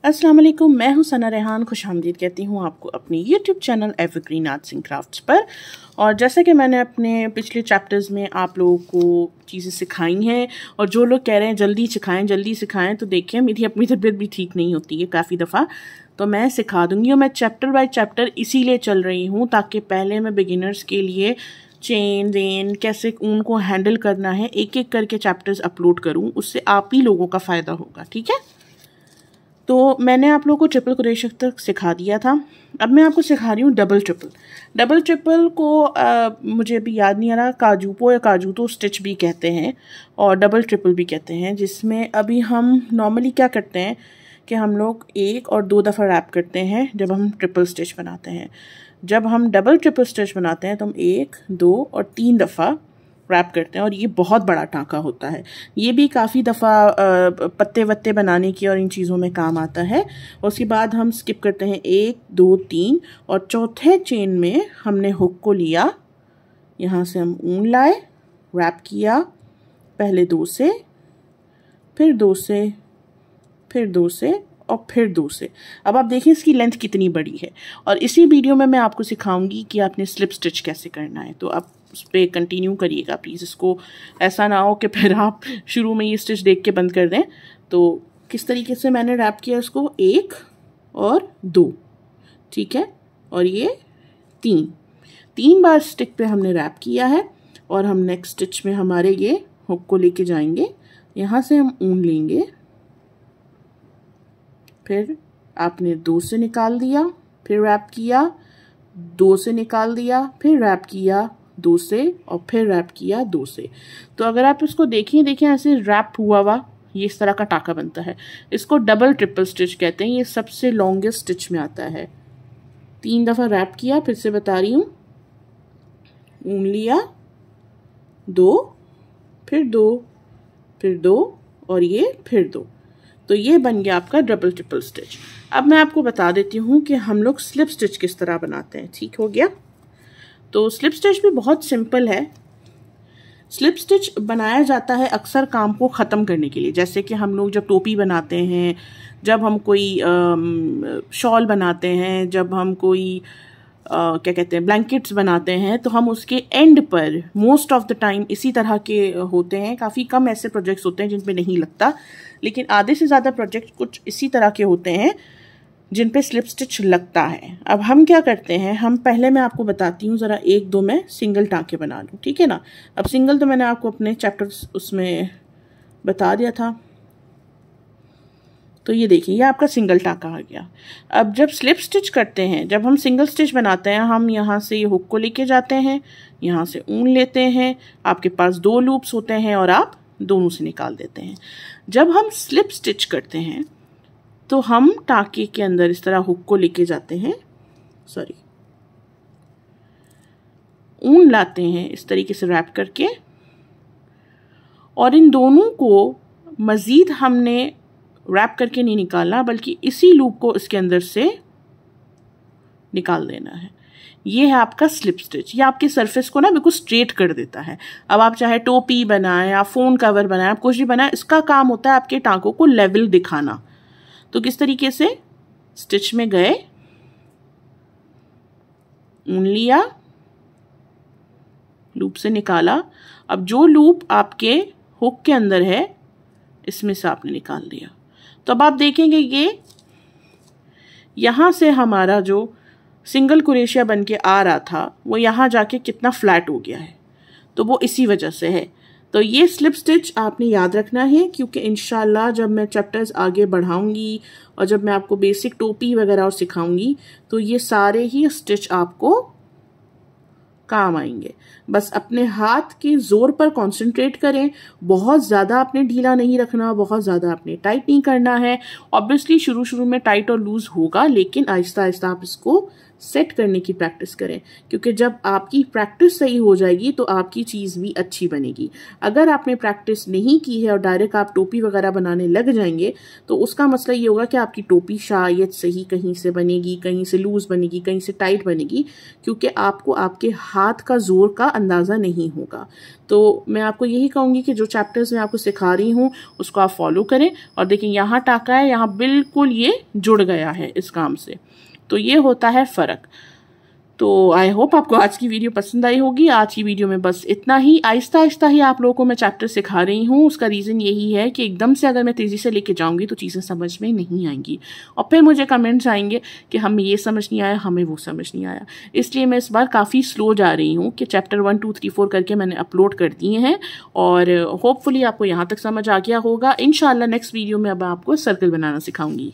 अस्सलाम वालेकुम, मैं हूं सना रेहान। खुशामदीद कहती हूं आपको अपनी YouTube channel evergreen arts and crafts पर। और जैसा कि मैंने अपने पिछले चैप्टर्स में आप लोगों को चीज़ें सिखाई हैं और जो लोग कह रहे हैं जल्दी सिखाएं, तो देखिए मेरी अपनी तबीयत भी ठीक नहीं होती है काफ़ी दफ़ा, तो मैं सिखा दूँगी। और मैं चैप्टर बाय चैप्टर इसीलिए चल रही हूँ ताकि पहले मैं बिगिनर्स के लिए चेन वेन कैसे ऊन को हैंडल करना है एक एक करके चैप्टर्स अपलोड करूँ, उससे आप ही लोगों का फ़ायदा होगा। ठीक है, तो मैंने आप लोगों को ट्रिपल क्रोशे तक सिखा दिया था। अब मैं आपको सिखा रही हूँ डबल ट्रिपल को मुझे अभी याद नहीं आ रहा, काजूपो या काजूतो स्टिच भी कहते हैं और डबल ट्रिपल भी कहते हैं, जिसमें अभी हम नॉर्मली क्या करते हैं कि हम लोग 1 और 2 दफ़ा रैप करते हैं जब हम ट्रिपल स्टिच बनाते हैं। जब हम डबल ट्रिपल स्टिच बनाते हैं तो हम 1, 2 और 3 दफ़ा रैप करते हैं और ये बहुत बड़ा टाँका होता है। ये भी काफ़ी दफ़ा पत्ते वत्ते बनाने की और इन चीज़ों में काम आता है। और उसके बाद हम स्किप करते हैं 1, 2, 3 और चौथे चेन में हमने हुक को लिया, यहाँ से हम ऊन लाए, रैप किया, पहले 2 से, फिर 2 से, फिर 2 से और फिर 2 से। अब आप देखिए इसकी लेंथ कितनी बड़ी है। और इसी वीडियो में मैं आपको सिखाऊंगी कि आपने स्लिप स्टिच कैसे करना है, तो आप उस पर कंटिन्यू करिएगा प्लीज़। इसको ऐसा ना हो कि फिर आप शुरू में ये स्टिच देख के बंद कर दें। तो किस तरीके से मैंने रैप किया इसको, 1 और 2, ठीक है, और ये 3 बार स्टिक पे हमने रैप किया है। और हम नेक्स्ट स्टिच में हमारे ये हुक को लेके जाएंगे, यहाँ से हम ऊन लेंगे, फिर आपने 2 से निकाल दिया, फिर रैप किया, 2 से निकाल दिया, फिर रैप किया 2 से और फिर रैप किया 2 से। तो अगर आप इसको देखें ऐसे रैप हुआ ये इस तरह का टाका बनता है। इसको डबल ट्रिपल स्टिच कहते हैं, ये सबसे लॉन्गेस्ट स्टिच में आता है। 3 दफ़ा रैप किया, फिर से बता रही हूँ, ऊन लिया, 2, फिर 2, फिर 2 और ये फिर 2, तो ये बन गया आपका डबल ट्रिपल स्टिच। अब मैं आपको बता देती हूँ कि हम लोग स्लिप स्टिच किस तरह बनाते हैं। ठीक हो गया, तो स्लिप स्टिच भी बहुत सिंपल है। स्लिप स्टिच बनाया जाता है अक्सर काम को ख़त्म करने के लिए, जैसे कि हम लोग जब टोपी बनाते हैं, जब हम कोई शॉल बनाते हैं, जब हम कोई क्या कहते हैं ब्लैंकेट्स बनाते हैं, तो हम उसके एंड पर मोस्ट ऑफ द टाइम इसी तरह के होते हैं। काफ़ी कम ऐसे प्रोजेक्ट्स होते हैं जिन पे नहीं लगता, लेकिन आधे से ज़्यादा प्रोजेक्ट कुछ इसी तरह के होते हैं जिन पे स्लिप स्टिच लगता है। अब हम क्या करते हैं, हम पहले मैं आपको बताती हूँ, ज़रा 1, 2 में सिंगल टाँके बना लूँ, ठीक है ना। अब सिंगल तो मैंने आपको अपने चैप्टर्स उसमें बता दिया था। तो ये देखिए, ये आपका सिंगल टाँका आ गया। अब जब स्लिप स्टिच करते हैं, जब हम सिंगल स्टिच बनाते हैं, हम यहाँ से ये हुक को लेके जाते हैं, यहाँ से ऊन लेते हैं, आपके पास 2 लूप्स होते हैं और आप दोनों से निकाल देते हैं। जब हम स्लिप स्टिच करते हैं तो हम टाँके के अंदर इस तरह हुक को लेके जाते हैं, ऊन लाते हैं इस तरीके से रैप करके, और इन दोनों को मज़ीद हमने रैप करके नहीं निकालना, बल्कि इसी लूप को इसके अंदर से निकाल देना है। ये है आपका स्लिप स्टिच। ये आपके सरफेस को ना बिल्कुल स्ट्रेट कर देता है। अब आप चाहे टोपी बनाएं, आप फ़ोन कवर बनाएं, आप कुछ भी बनाएं, इसका काम होता है आपके टाँकों को लेवल दिखाना। तो किस तरीके से, स्टिच में गए, ऊन लिया, लूप से निकाला, अब जो लूप आपके हुक के अंदर है इसमें से आपने निकाल दिया। तो अब आप देखेंगे ये यहाँ से हमारा जो सिंगल क्रोशिया बन के आ रहा था वो यहाँ जाके कितना फ्लैट हो गया है, तो वो इसी वजह से है। तो ये स्लिप स्टिच आपने याद रखना है, क्योंकि इंशाल्लाह जब मैं चैप्टर्स आगे बढ़ाऊंगी और जब मैं आपको बेसिक टोपी वगैरह और सिखाऊंगी तो ये सारे ही स्टिच आपको काम आएंगे। बस अपने हाथ के जोर पर कंसंट्रेट करें, बहुत ज़्यादा आपने ढीला नहीं रखना, बहुत ज़्यादा आपने टाइट नहीं करना है। ऑब्वियसली शुरू में टाइट और लूज होगा, लेकिन आहिस्ता आहिस्ता आप इसको सेट करने की प्रैक्टिस करें, क्योंकि जब आपकी प्रैक्टिस सही हो जाएगी तो आपकी चीज़ भी अच्छी बनेगी। अगर आपने प्रैक्टिस नहीं की है और डायरेक्ट आप टोपी वगैरह बनाने लग जाएंगे तो उसका मसला ये होगा कि आपकी टोपी शायद सही कहीं से बनेगी, कहीं से लूज बनेगी, कहीं से टाइट बनेगी, क्योंकि आपको आपके हाथ का जोर का अंदाज़ा नहीं होगा। तो मैं आपको यही कहूँगी कि जो चैप्टर्स मैं आपको सिखा रही हूँ उसको आप फॉलो करें। और देखिए यहाँ टाका है, यहाँ बिल्कुल ये जुड़ गया है इस काम से, तो ये होता है फ़र्क। तो आई होप आपको आज की वीडियो पसंद आई होगी। आज की वीडियो में बस इतना ही। आहिस्ता आहिस्ता ही आप लोगों को मैं चैप्टर सिखा रही हूँ। उसका रीज़न यही है कि एकदम से अगर मैं तेज़ी से लेके जाऊँगी तो चीज़ें समझ में नहीं आएंगी और फिर मुझे कमेंट्स आएंगे कि हमें ये समझ नहीं आया, हमें वो समझ नहीं आया। इसलिए मैं इस बार काफ़ी स्लो जा रही हूँ कि चैप्टर 1 2 3 4 करके मैंने अपलोड कर दिए हैं और होपफुली आपको यहाँ तक समझ आ गया होगा। इंशाल्लाह नेक्स्ट वीडियो में अब आपको सर्कल बनाना सिखाऊंगी।